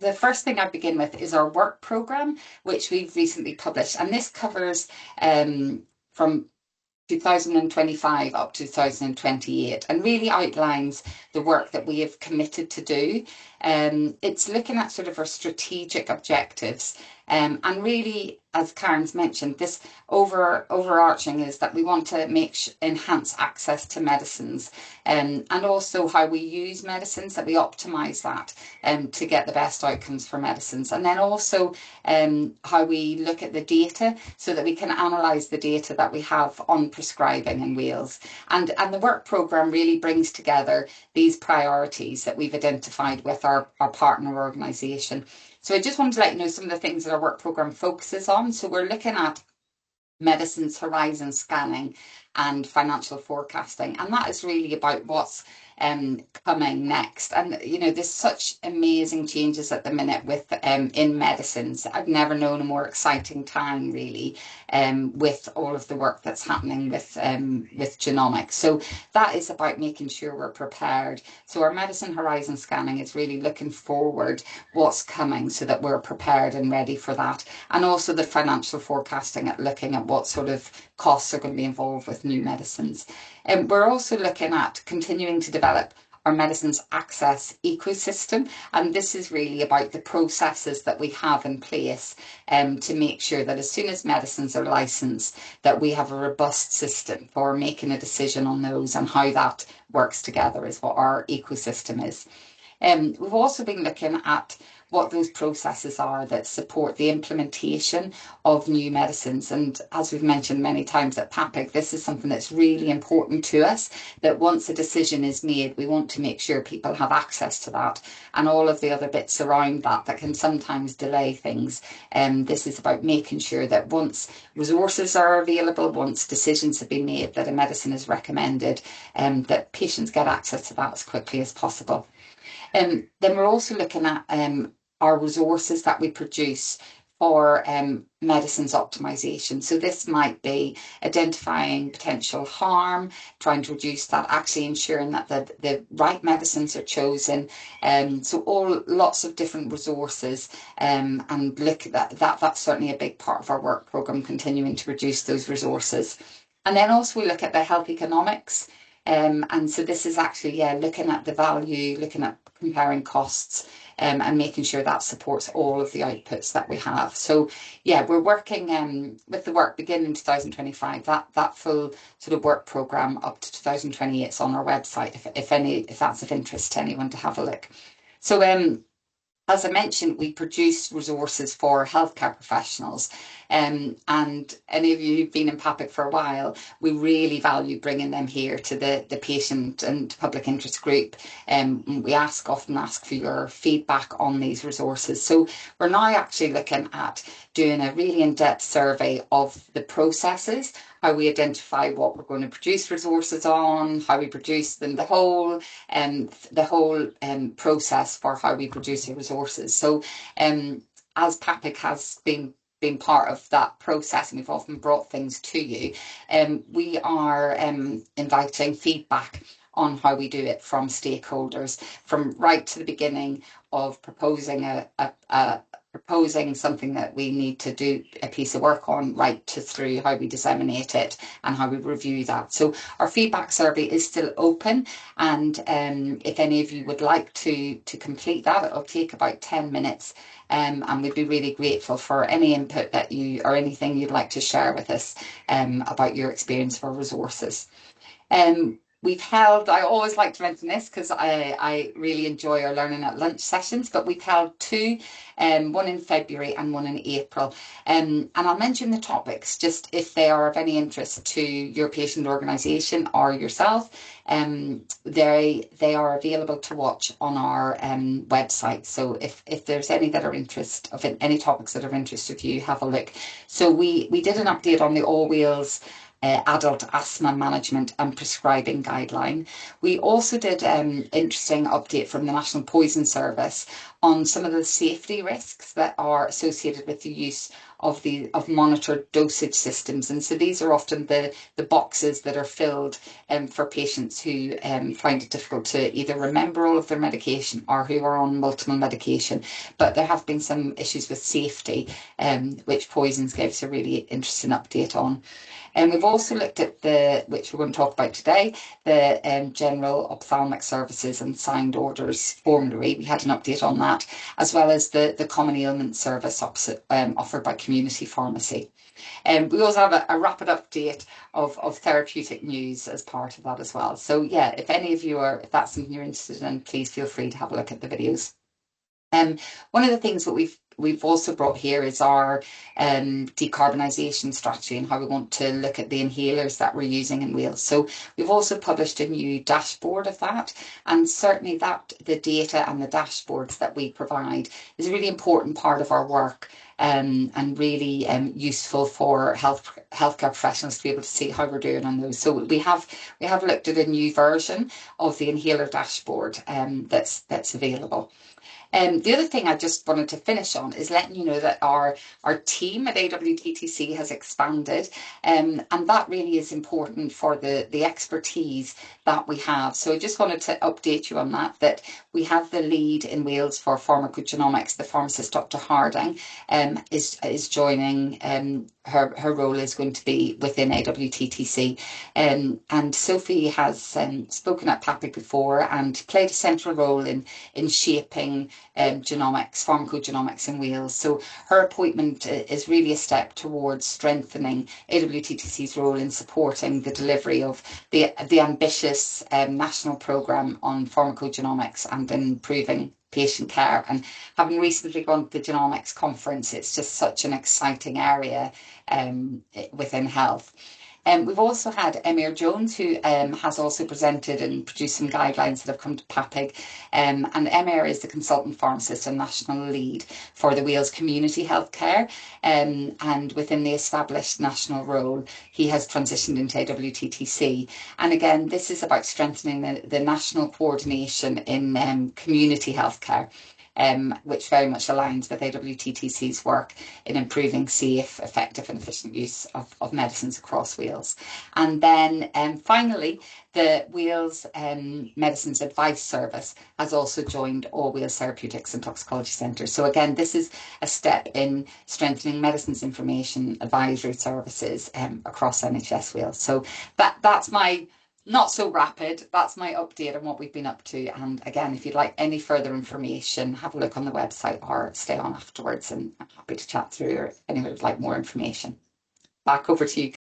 the first thing I begin with is our work programme, which we've recently published. And this covers from 2025 up to 2028 and really outlines the work that we have committed to do. It's looking at sort of our strategic objectives, and really, as Karen's mentioned, this overarching is that we want to enhance access to medicines, and also how we use medicines, that we optimise that to get the best outcomes for medicines, and then also how we look at the data so that we can analyse the data that we have on prescribing in Wales. And the work programme really brings together these priorities that we've identified with our partner organisation. So I just wanted to let you know some of the things that our work programme focuses on. So we're looking at medicines horizon scanning and financial forecasting, and that is really about what's coming next. And you know, there's such amazing changes at the minute with in medicines. I've never known a more exciting time really, with all of the work that's happening with genomics. So that is about making sure we're prepared. So our medicine horizon scanning is really looking forward what's coming so that we're prepared and ready for that. And also the financial forecasting, at looking at what sort of costs are going to be involved with new medicines. And we're also looking at continuing to develop our medicines access ecosystem, and this is really about the processes that we have in place to make sure that as soon as medicines are licensed, that we have a robust system for making a decision on those, and how that works together is what our ecosystem is. We've also been looking at what those processes are that support the implementation of new medicines. And as we've mentioned many times at PAPIG, this is something that's really important to us, that once a decision is made, we want to make sure people have access to that, and all of the other bits around that that can sometimes delay things. This is about making sure that once resources are available, once decisions have been made that a medicine is recommended, that patients get access to that as quickly as possible. Then we're also looking at our resources that we produce for medicines optimization. So this might be identifying potential harm, trying to reduce that, actually ensuring that the right medicines are chosen. So lots of different resources, and look at that's certainly a big part of our work programme, continuing to reduce those resources. And then also we look at the health economics. And so this is actually, looking at the value, looking at comparing costs, and making sure that supports all of the outputs that we have. So we're working with the work beginning in 2025. That full sort of work programme up to 2028 is on our website, if that's of interest to anyone to have a look. So as I mentioned, we produce resources for healthcare professionals, and any of you who've been in PAPIG for a while, we really value bringing them here to the patient and public interest group. We often ask for your feedback on these resources. So we're now actually looking at doing a really in-depth survey of the processes, how we identify what we're going to produce resources on, how we produce them, the whole process for how we produce the resources. So as PAPIG has been part of that process, and we've often brought things to you, we are inviting feedback on how we do it from stakeholders, from right to the beginning of proposing proposing something that we need to do a piece of work on, right to through how we disseminate it and how we review that. So our feedback survey is still open, and if any of you would like to complete that, it'll take about 10 minutes, and we'd be really grateful for any input that you, or anything you'd like to share with us about your experience for resources. We've held, I always like to mention this because I really enjoy our learning at lunch sessions, but we've held two, one in February and one in April. And I'll mention the topics just if they are of any interest to your patient organisation or yourself. They are available to watch on our website. So if there's any that are any topics that are of interest to you, have a look. So we did an update on the All Wales adult asthma management and prescribing guideline. We also did an interesting update from the National Poison Service on some of the safety risks that are associated with the use of monitored dosage systems. And so these are often the boxes that are filled for patients who find it difficult to either remember all of their medication or who are on multiple medication. But there have been some issues with safety, which Poisons gave us a really interesting update on. And we've also looked at which we're going to talk about today, the General Ophthalmic Services and Signed Orders Formulary. We had an update on that, as well as the Common Ailment Service offered by Community Pharmacy. We also have a rapid update of therapeutic news as part of that as well. So yeah, if any of you if that's something you're interested in, please feel free to have a look at the videos. One of the things that we've also brought here is our decarbonisation strategy and how we want to look at the inhalers that we're using in Wales. So we've also published a new dashboard of that, and certainly the data and the dashboards that we provide is a really important part of our work. And really useful for healthcare professionals to be able to see how we're doing on those. So we have looked at a new version of the inhaler dashboard that's available. The other thing I just wanted to finish on is letting you know that our team at AWTTC has expanded, and that really is important for the expertise that we have. So I just wanted to update you on that we have the lead in Wales for pharmacogenomics, the pharmacist Dr. Harding, is joining. Her role is going to be within AWTTC, and Sophie has spoken at PAPIG before and played a central role in shaping pharmacogenomics in Wales. So her appointment is really a step towards strengthening AWTTC's role in supporting the delivery of the ambitious national programme on pharmacogenomics and improving patient care. And having recently gone to the genomics conference, it's just such an exciting area within health. We've also had Emir Jones, who has also presented and produced some guidelines that have come to PAPIG. And Emir is the consultant pharmacist and national lead for the Wales Community Healthcare. And within the established national role, he has transitioned into AWTTC. And again, this is about strengthening the national coordination in community healthcare. Which very much aligns with AWTTC's work in improving safe, effective and efficient use of medicines across Wales. And then finally, the Wales Medicines Advice Service has also joined all Wales Therapeutics and Toxicology Centres. So again, this is a step in strengthening medicines information advisory services across NHS Wales. So that's my not so rapid. That's my update on what we've been up to. And again, if you'd like any further information, have a look on the website or stay on afterwards, and I'm happy to chat through, or if anyone would like more information. Back over to you.